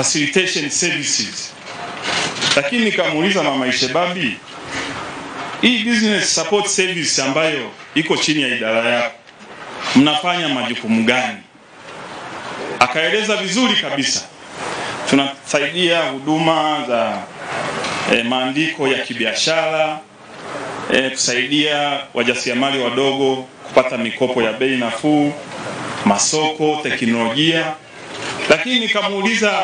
facilitation services. Lakini nikamuuliza Mama Ishebabi, hii business support service ambayo iko chini ya idara yako, mnafanya majukumu gani? Akaeleza vizuri kabisa. Tunasaidia huduma za maandiko ya kibiashara, kusaidia wajasiriamali wadogo kupata mikopo ya bei nafuu, masoko, teknolojia. Lakini nikamuuliza,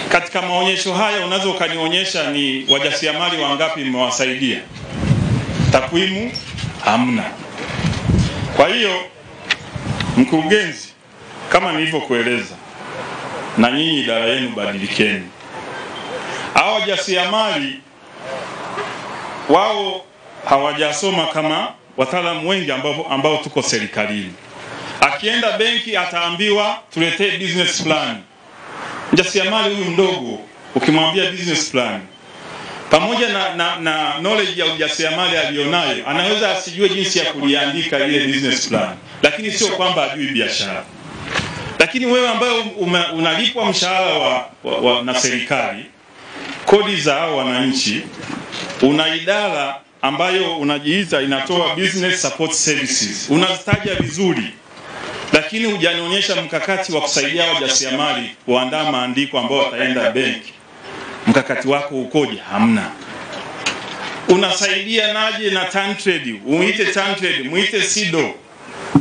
katika maonyesho haya unaweza ukanionyesha ni wajasiriamali wangapi mmewasaidia? Takwimu hamna. Kwa hiyo mkurugenzi, kama nilivyokueleza, na nyinyi idara yenu badilikeni. Hao wajasiriamali wao hawajasoma kama wataalamu wengi ambao tuko serikalini. Akienda benki ataambiwa tuletee business plan. Mjasiriamali huyu mdogo ukimwambia business plan, pamoja na knowledge ya ujasiriamali alionayo, anaweza asijue jinsi ya kuliandika ile business plan, lakini sio kwamba ajui biashara. Lakini wewe ambaye unalipwa mshahara na serikali, kodi za wananchi, una idara ambayo unajiita inatoa business support services, unazitaja vizuri, lakini hujanionyesha mkakati wa kusaidia wajasiriamali kuandaa maandiko ambao wataenda benki. Mkakati wako ukoje? Hamna. Unasaidia naje na TanTrade? Muite TanTrade, muite SIDO,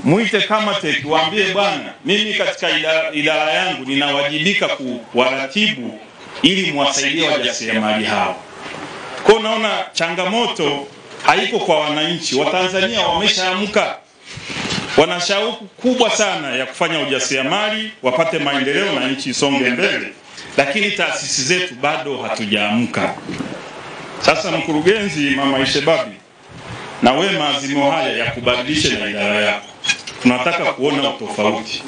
muite Kamatek, waambie bwana, mimi katika idara yangu ninawajibika kuwaratibu ili muwasaidie wajasiriamali hao. Kwa naona changamoto haiko kwa wananchi. Watanzania wameshaamka, wana shauku kubwa sana ya kufanya ujasiriamali, wapate maendeleo na nchi isonge mbele, lakini taasisi zetu bado hatujaamka. Sasa mkurugenzi, Mama Ishebabi, na wewe maazimio haya ya kubadilisha na idara yako, tunataka kuona utofauti.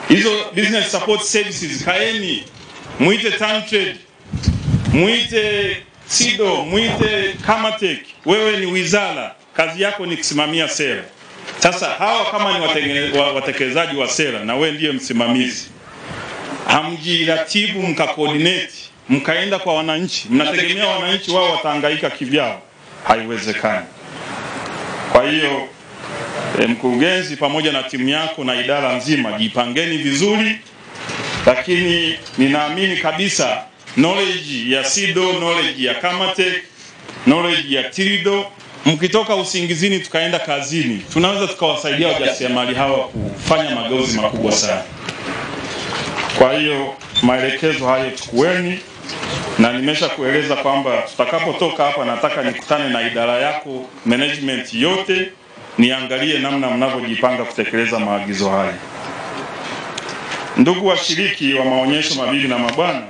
Hizo business support services, kaeni, muite TanTrade, muite SIDO, muite Kamatek. Wewe ni wizara, kazi yako ni kusimamia sera. Sasa hawa kama ni watekelezaji wa sera na wewe ndiye msimamizi, hamjiratibu mkacoordinate mkaenda kwa wananchi, mnategemea wananchi wao watahangaika kivyao? Haiwezekani. Kwa hiyo mkurugenzi, pamoja na timu yako na idara nzima, jipangeni vizuri, lakini ninaamini kabisa knowledge ya SIDO, knowledge ya Kamatek, knowledge ya TIRIDO, mkitoka usingizini tukaenda kazini, tunaweza tukawasaidia wajasiriamali hawa kufanya mageuzi makubwa sana. Kwa hiyo maelekezo hayo chukueni, na nimesha kueleza kwamba tutakapotoka hapa nataka nikutane na idara yako management yote, niangalie namna mnavyojipanga kutekeleza maagizo haya. Ndugu washiriki wa maonyesho, mabibi na mabwana,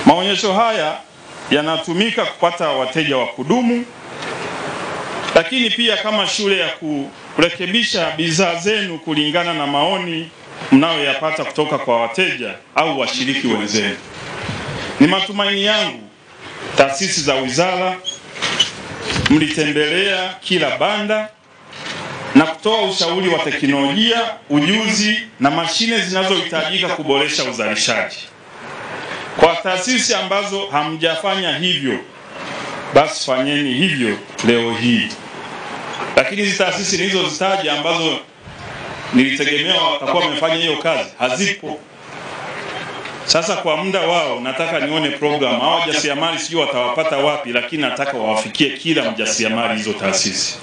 maonyesho haya yanatumika kupata wateja wa kudumu, lakini pia kama shule ya kurekebisha bidhaa zenu kulingana na maoni mnayoyapata kutoka kwa wateja au washiriki wenzenu. Ni matumaini yangu taasisi za wizara mlitembelea kila banda na kutoa ushauri wa teknolojia, ujuzi na mashine zinazohitajika kuboresha uzalishaji. Kwa taasisi ambazo hamjafanya hivyo, basi fanyeni hivyo leo hii. Lakini hizi taasisi nilizozitaja ambazo nilitegemea watakuwa wamefanya hiyo kazi, hazipo. Sasa kwa muda wao nataka nione program. Hao wajasiriamali sijui watawapata wapi, lakini nataka wawafikie kila mjasiriamali hizo taasisi.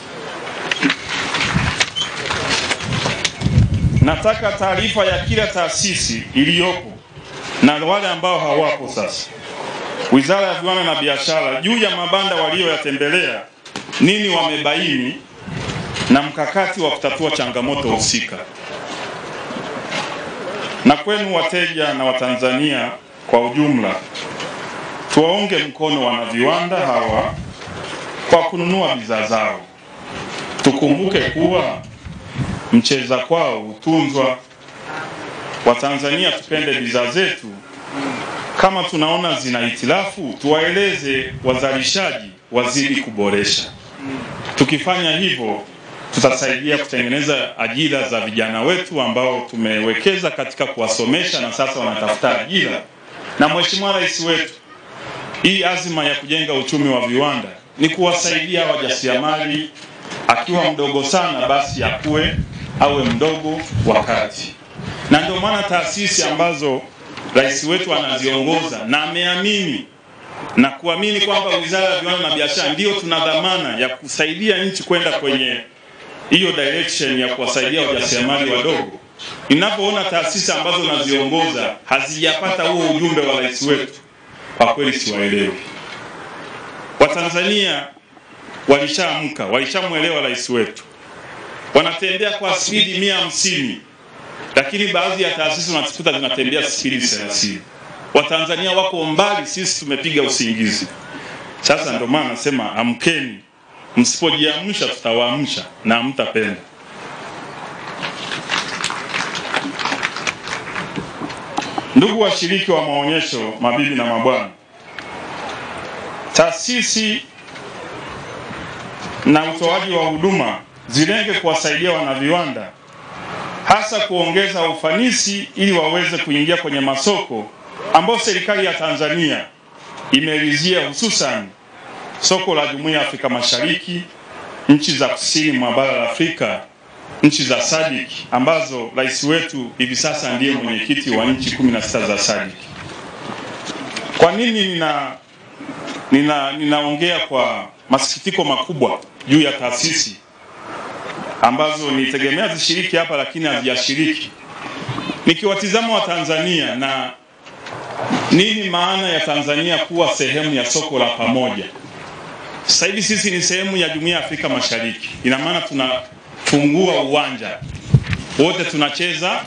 Nataka taarifa ya kila taasisi iliyopo na wale ambao hawapo sasa. Wizara ya Viwanda na Biashara juu ya mabanda walioyatembelea, nini wamebaini na mkakati wa kutatua changamoto husika. Na kwenu wateja na Watanzania kwa ujumla, tuwaunge mkono wanaviwanda hawa kwa kununua bidhaa zao. Tukumbuke kuwa mcheza kwao hutunzwa. Watanzania tupende bidhaa zetu. Kama tunaona zina hitilafu, tuwaeleze wazalishaji wazidi kuboresha. Tukifanya hivyo, tutasaidia kutengeneza ajira za vijana wetu ambao tumewekeza katika kuwasomesha na sasa wanatafuta ajira. Na Mheshimiwa Rais wetu, hii azima ya kujenga uchumi wa viwanda ni kuwasaidia wajasiriamali, akiwa mdogo sana basi awe mdogo wakati. Na ndio maana taasisi ambazo rais wetu anaziongoza na ameamini na kuamini kwamba Wizara ya Viwanda na Biashara ndio tuna dhamana ya kusaidia nchi kwenda kwenye hiyo direction ya kuwasaidia wajasiriamali wadogo. Ninapoona taasisi ambazo naziongoza hazijapata huo ujumbe wa rais wetu, kwa kweli siwaelewi. Watanzania walishaamka, walishamuelewa rais wetu. Wanatembea kwa spidi 150, lakini baadhi ya taasisi unazikuta zinatembea spidi 30. Watanzania wako mbali, sisi tumepiga usingizi. Sasa ndio maana nasema amkeni, msipojiamsha tutawaamsha na hamtapenda. Ndugu washiriki wa maonyesho, mabibi na mabwana, taasisi na utoaji wa huduma zilenge kuwasaidia wanaviwanda, hasa kuongeza ufanisi ili waweze kuingia kwenye masoko ambayo serikali ya Tanzania imeridhia, hususan soko la Jumuiya ya Afrika Mashariki, nchi za kusini mwa bara la Afrika, nchi za SADC ambazo rais wetu hivi sasa ndiye mwenyekiti wa nchi 16 za SADC. Kwa nini ninaongea kwa masikitiko makubwa juu ya taasisi ambazo nitegemea zishiriki hapa lakini hazijashiriki? Nikiwatizama wa Tanzania na nini maana ya Tanzania kuwa sehemu ya soko la pamoja. Sasa hivi sisi ni sehemu ya Jumuiya ya Afrika Mashariki. Ina maana tunafungua uwanja, wote tunacheza,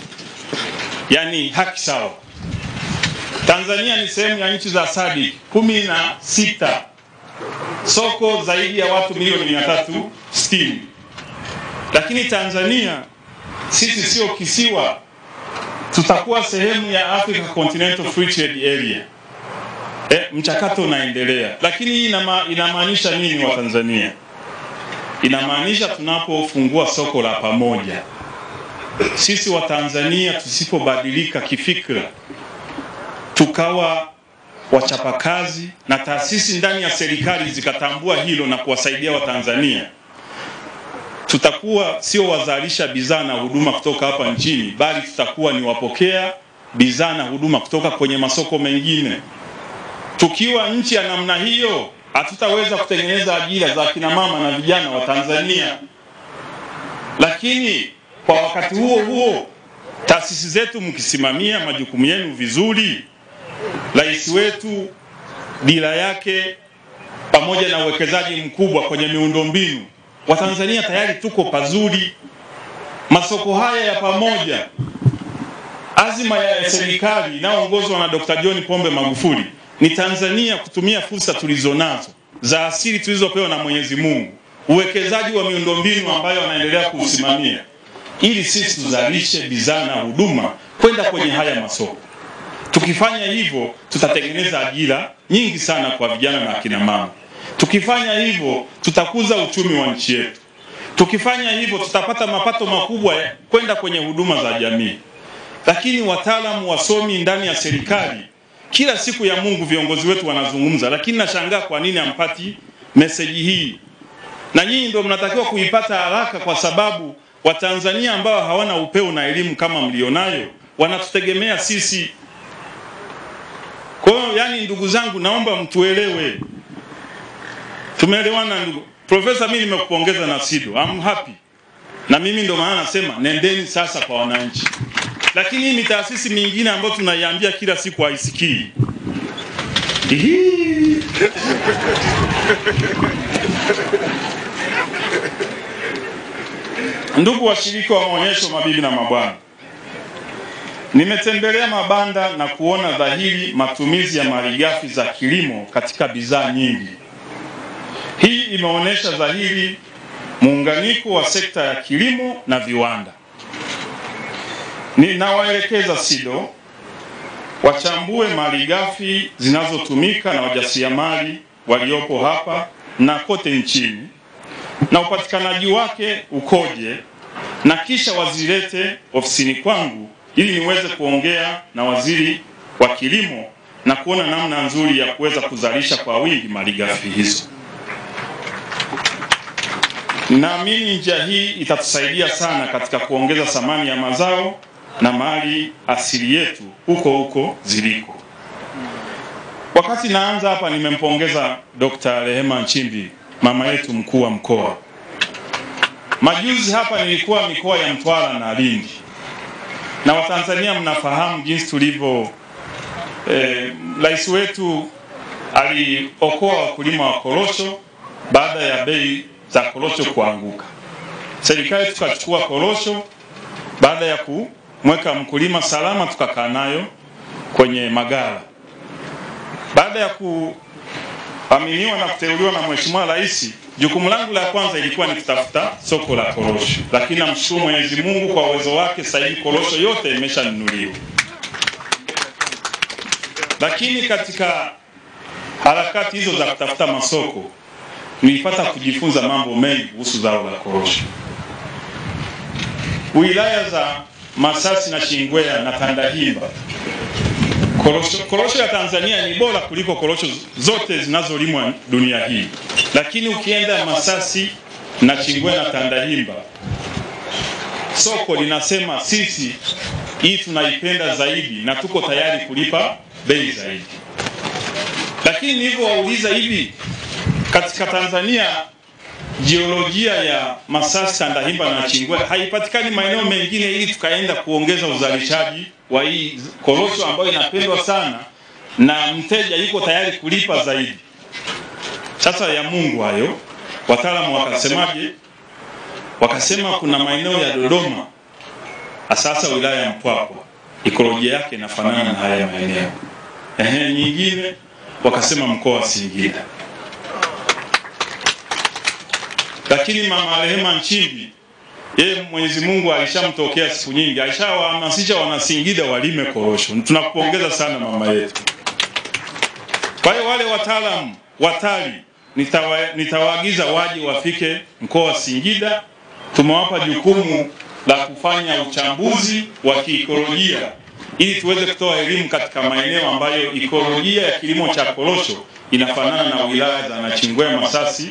yani haki sawa. Tanzania ni sehemu ya nchi za SADC 16, soko zaidi ya watu milioni 360. Lakini Tanzania sisi sio kisiwa, tutakuwa sehemu ya Africa Continental Free Trade Area. Mchakato unaendelea. Lakini hii inamaanisha nini wa Tanzania? Inamaanisha tunapofungua soko la pamoja, sisi wa Tanzania tusipobadilika kifikra, tukawa wachapakazi na taasisi ndani ya serikali zikatambua hilo na kuwasaidia wa Tanzania, tutakuwa sio wazalisha bidhaa na huduma kutoka hapa nchini, bali tutakuwa ni wapokea bidhaa na huduma kutoka kwenye masoko mengine. Tukiwa nchi ya namna hiyo, hatutaweza kutengeneza ajira za kina mama na vijana wa Tanzania. Lakini kwa wakati huo huo, taasisi zetu mkisimamia majukumu yenu vizuri, rais wetu dira yake pamoja na uwekezaji mkubwa kwenye miundombinu, wa Tanzania tayari tuko pazuri. Masoko haya ya pamoja, azima ya serikali inayoongozwa na Dr. John Pombe Magufuli ni Tanzania kutumia fursa tulizonazo za asili tulizopewa na Mwenyezi Mungu, uwekezaji wa miundombinu ambayo wanaendelea kuusimamia, ili sisi tuzalishe bidhaa na huduma kwenda kwenye haya masoko. Tukifanya hivyo tutatengeneza ajira nyingi sana kwa vijana na akina mama. Tukifanya hivyo tutakuza uchumi wa nchi yetu. Tukifanya hivyo tutapata mapato makubwa kwenda kwenye huduma za jamii. Lakini wataalamu wasomi ndani ya serikali, kila siku ya Mungu viongozi wetu wanazungumza, lakini nashangaa kwa nini hampati message hii. Na nyinyi ndio mnatakiwa kuipata haraka, kwa sababu Watanzania ambao hawana upeo na elimu kama mlionayo wanatutegemea sisi. Kwa hiyo yani, ndugu zangu, naomba mtuelewe. Tumeelewana ndugu? Profesa, mimi nimekupongeza na SIDO. I'm happy. Na mimi ndio maana nasema nendeni sasa kwa wananchi. Lakini hii ni taasisi mingine ambayo tunaiambia kila siku haisikii. Ndugu washiriki wa maonyesho, mabibi na mabwana, nimetembelea mabanda na kuona dhahiri matumizi ya malighafi za kilimo katika bidhaa nyingi. Hii imeonyesha dhahiri muunganiko wa sekta ya kilimo na viwanda. Ninawaelekeza SIDO wachambue malighafi zinazotumika na wajasiriamali waliopo hapa na kote nchini, na upatikanaji wake ukoje, na kisha wazilete ofisini kwangu ili niweze kuongea na waziri wa kilimo na kuona namna nzuri ya kuweza kuzalisha kwa wingi malighafi hizo. Naamini njia hii itatusaidia sana katika kuongeza thamani ya mazao na mali asili yetu huko ziliko. Wakati naanza hapa nimempongeza Dr. Rehema Nchimbi, mama yetu mkuu wa mkoa. Majuzi hapa nilikuwa mikoa ya Mtwara na Lindi. Na Watanzania mnafahamu jinsi tulivyo, rais wetu aliokoa wakulima wa korosho baada ya bei za korosho kuanguka. Serikali tukachukua korosho, baada ya kumweka mkulima salama tukakaa nayo kwenye magala. Baada ya kuaminiwa na kuteuliwa na Mheshimiwa Rais, jukumu langu la kwanza ilikuwa ni kutafuta soko la korosho. Lakini namshukuru Mwenyezi Mungu kwa uwezo wake, sasa hivi korosho yote imeshanunuliwa. Lakini katika harakati hizo za kutafuta masoko, nilipata kujifunza mambo mengi kuhusu zao la korosho. Wilaya za Masasi na Chingwea na Tandahimba, korosho ya Tanzania ni bora kuliko korosho zote zinazolimwa dunia hii. Lakini ukienda Masasi na Chingwea na Tandahimba, soko linasema sisi hii tunaipenda zaidi na tuko tayari kulipa bei zaidi. Lakini nilivyowauliza hivi, katika Tanzania jiolojia ya Masasi, Tandahimba na Chingwea haipatikani maeneo mengine ili tukaenda kuongeza uzalishaji wa hii korosho ambayo inapendwa sana na mteja yuko tayari kulipa zaidi. Sasa ya Mungu hayo, wataalamu wakasemaje? Wakasema kuna maeneo ya Dodoma, sasa wilaya ya Mpwapwa, ekolojia yake inafanana na haya maeneo. Nyingine wakasema mkoa wa Singida. Lakini mama Rehema Nchimbi, yeye Mwenyezi Mungu alishamtokea siku nyingi, alishawahamasisha wana Singida walime korosho. Tunakupongeza sana mama yetu. Kwa hiyo wale wataalamu watali nitawaagiza waje wafike mkoa wa Singida. Tumewapa jukumu la kufanya uchambuzi wa kiikolojia ili tuweze kutoa elimu katika maeneo ambayo ikolojia ya kilimo cha korosho inafanana na wilaya za Nachingwea, Masasi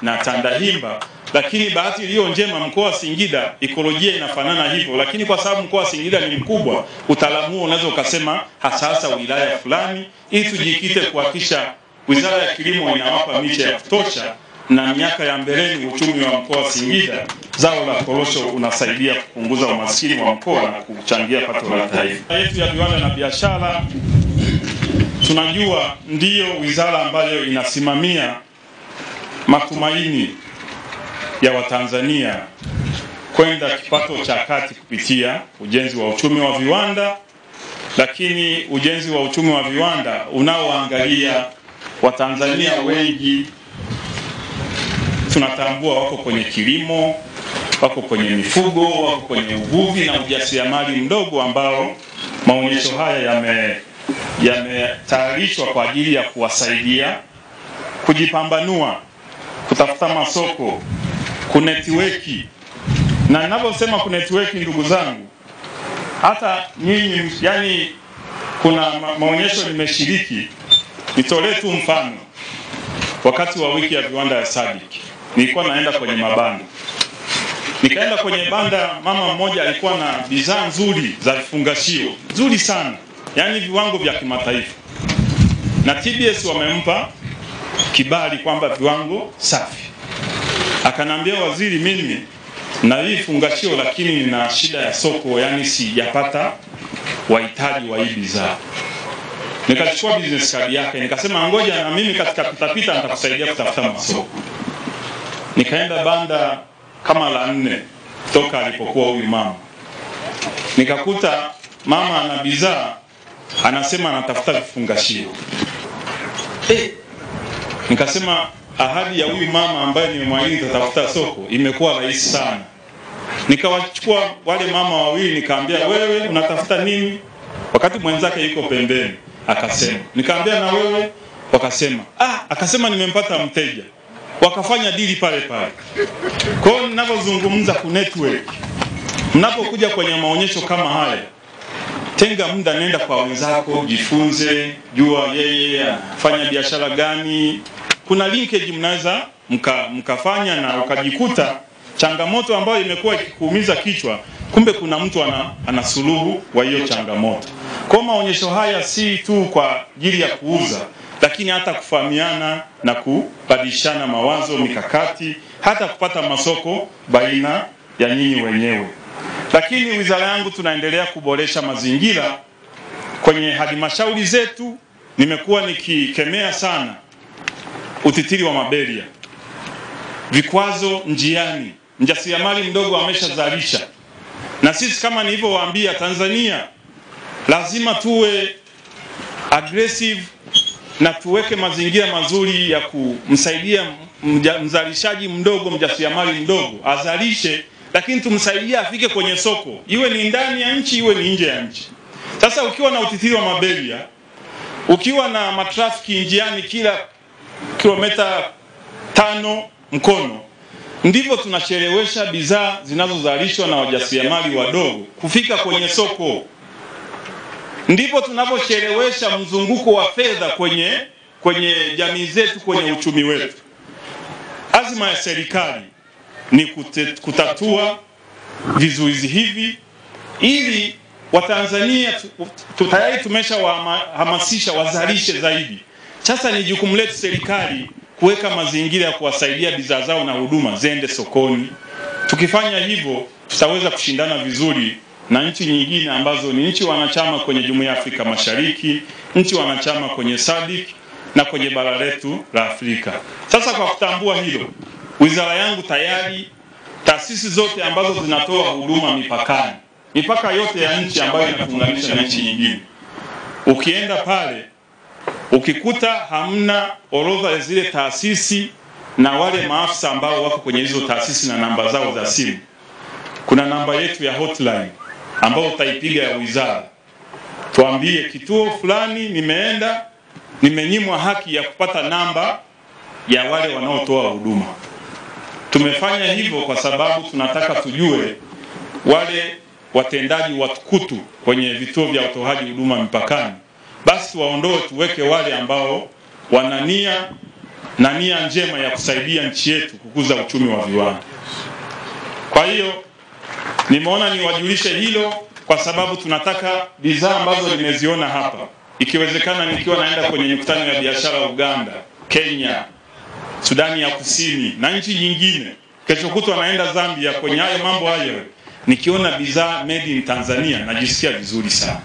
na Tandahimba. Lakini bahati iliyo njema, mkoa wa Singida ikolojia inafanana hivyo, lakini kwa sababu mkoa wa Singida ni mkubwa, utaalamu unaweza ukasema hasa wilaya fulani, ili tujikite kuhakikisha Wizara ya Kilimo inawapa miche ya kutosha, na miaka ya mbeleni uchumi wa mkoa wa Singida, zao la korosho unasaidia kupunguza umaskini wa mkoa na kuchangia pato la taifa. Yetu ya viwanda na biashara, tunajua ndiyo wizara ambayo inasimamia matumaini ya Watanzania kwenda kipato cha kati kupitia ujenzi wa uchumi wa viwanda. Lakini ujenzi wa uchumi wa viwanda unaoangalia Watanzania wengi tunatambua wako kwenye kilimo, wako kwenye mifugo, wako kwenye uvuvi na ujasiriamali mdogo, ambao maonyesho haya yametayarishwa kwa ajili ya kuwasaidia kujipambanua, kutafuta masoko, kunetiweki. Na ninaposema kunetiweki, ndugu zangu, hata nyinyi, yani kuna maonyesho nimeshiriki. Nitolee tu mfano, wakati wa wiki ya viwanda ya SADC nilikuwa naenda kwenye mabanda. Nikaenda kwenye banda, mama mmoja alikuwa na bidhaa nzuri za vifungashio nzuri sana, yani viwango vya kimataifa, na TBS wamempa kibali kwamba viwango safi. Akanambia, waziri, mimi na hii fungashio lakini nina shida ya soko, yani sijapata wahitaji wa hii bidhaa. Nikachukua business card yake, nikasema ngoja na mimi katika pitapita nitakusaidia kutafuta masoko. Nikaenda banda kama la 4 kutoka alipokuwa huyu mama. Nikakuta mama ana bidhaa, anasema anatafuta vifungashio. Nikasema ahadi ya huyu mama ambaye nimemwahidi nitatafuta soko imekuwa rahisi sana. Nikawachukua wale mama wawili, nikaambia, wewe unatafuta nini? Wakati mwenzake yuko pembeni akasema. Nikaambia, na wewe? Wakasema. Akasema, nimempata mteja. wakafanya dili pale pale. Kwa hiyo ninapozungumza ku network, mnapokuja kwenye maonyesho kama haya, tenga muda, nenda kwa wenzako, jifunze, jua yeye anafanya biashara gani. Kuna linkage mnaweza mkafanya na ukajikuta changamoto ambayo imekuwa ikikuumiza kichwa, kumbe kuna mtu ana suluhu wa hiyo changamoto. Kwa maonyesho haya si tu kwa ajili ya kuuza, lakini hata kufahamiana na kubadilishana mawazo, mikakati, hata kupata masoko baina ya nyinyi wenyewe. Lakini wizara yangu tunaendelea kuboresha mazingira kwenye halmashauri zetu. Nimekuwa nikikemea sana utitiri wa maberia, vikwazo njiani. Mjasiriamali mdogo ameshazalisha, na sisi kama nilivyowaambia, Tanzania lazima tuwe aggressive na tuweke mazingira mazuri ya kumsaidia mzalishaji mdogo, mjasiriamali mdogo azalishe, lakini tumsaidie afike kwenye soko, iwe ni ndani ya nchi, iwe ni nje ya nchi. Sasa ukiwa na utitiri wa maberia, ukiwa na matrafiki njiani kila kilomita 5 mkono, ndivyo tunachelewesha bidhaa zinazozalishwa na wajasiriamali wadogo kufika kwenye soko. Ndivyo tunapochelewesha mzunguko wa fedha kwenye jamii zetu, kwenye uchumi wetu. Azma ya serikali ni kutatua vizuizi hivi, ili Watanzania tayari tumeshawahamasisha wazalishe zaidi. Sasa ni jukumu letu serikali kuweka mazingira ya kuwasaidia bidhaa zao na huduma ziende sokoni. Tukifanya hivyo, tutaweza kushindana vizuri na nchi nyingine ambazo ni nchi wanachama kwenye Jumuiya ya Afrika Mashariki, nchi wanachama kwenye SADC na kwenye bara letu la Afrika. Sasa kwa kutambua hilo, wizara yangu tayari, taasisi zote ambazo zinatoa huduma mipakani, mipaka yote ya nchi ambayo inafunganisha na nchi nyingine, ukienda pale ukikuta hamna orodha ya zile taasisi na wale maafisa ambao wako kwenye hizo taasisi na namba zao za simu, kuna namba yetu ya hotline ambao utaipiga ya wizara. Tuambie kituo fulani nimenyimwa haki ya kupata namba ya wale wanaotoa huduma. Tumefanya hivyo kwa sababu tunataka tujue wale watendaji watukutu kwenye vituo vya utoaji huduma mipakani, basi tuwaondoe, tuweke wale ambao wana nia njema ya kusaidia nchi yetu kukuza uchumi wa viwanda. Kwa hiyo nimeona niwajulishe hilo, kwa sababu tunataka bidhaa ambazo nimeziona hapa, ikiwezekana nikiwa naenda kwenye mikutano ya biashara Uganda, Kenya, Sudani ya Kusini na nchi nyingine, kesho kutwa naenda Zambia, kwenye hayo mambo hayo, nikiona bidhaa made in Tanzania najisikia vizuri sana.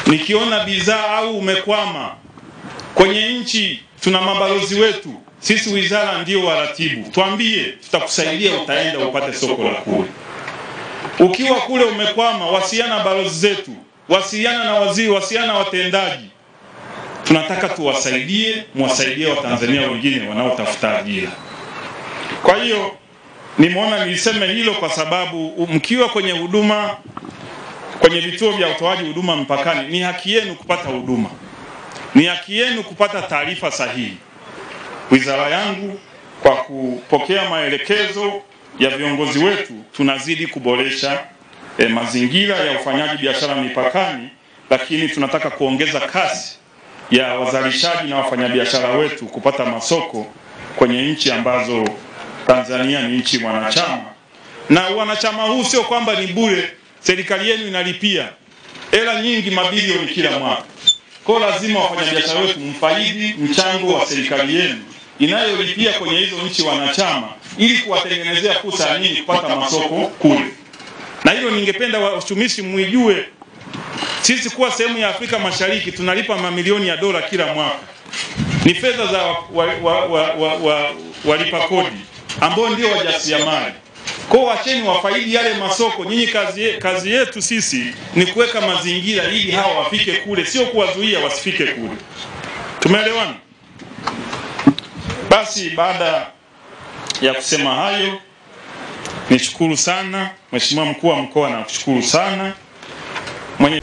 Nikiona bidhaa au umekwama kwenye nchi, tuna mabalozi wetu, sisi wizara ndio waratibu, tuambie, tutakusaidia, utaenda upate soko la kule. Ukiwa kule umekwama, wasiliana na balozi zetu, wasiliana na waziri, wasiliana na watendaji. Tunataka tuwasaidie, mwasaidie Watanzania wengine wanaotafuta ajira. Kwa hiyo nimeona niliseme hilo, kwa sababu mkiwa kwenye huduma, kwenye vituo vya utoaji huduma mpakani, ni haki yenu kupata huduma, ni haki yenu kupata taarifa sahihi. Wizara yangu kwa kupokea maelekezo ya viongozi wetu, tunazidi kuboresha mazingira ya ufanyaji biashara mipakani, lakini tunataka kuongeza kasi ya wazalishaji na wafanyabiashara wetu kupata masoko kwenye nchi ambazo Tanzania ni nchi wanachama. Na wanachama huu sio kwamba ni bure, serikali yenu inalipia hela nyingi, mabilioni kila mwaka. Kwa lazima wafanyabiashara wetu mfaidi mchango wa serikali yenu inayolipia kwenye hizo nchi wanachama, ili kuwatengenezea fursa ya nyinyi kupata masoko kule. Na hilo ningependa watumishi muijue, sisi kuwa sehemu ya Afrika Mashariki tunalipa mamilioni ya dola kila mwaka. Ni fedha za walipa kodi ambao ndio wajasiriamali. Kwa wacheni wafaidi yale masoko. Nyinyi kazi yetu sisi ni kuweka mazingira ili hawa wafike kule, sio kuwazuia wasifike kule. Tumeelewana? Basi baada ya kusema hayo, nishukuru sana Mheshimiwa Mkuu wa Mkoa, na kushukuru sana mwenye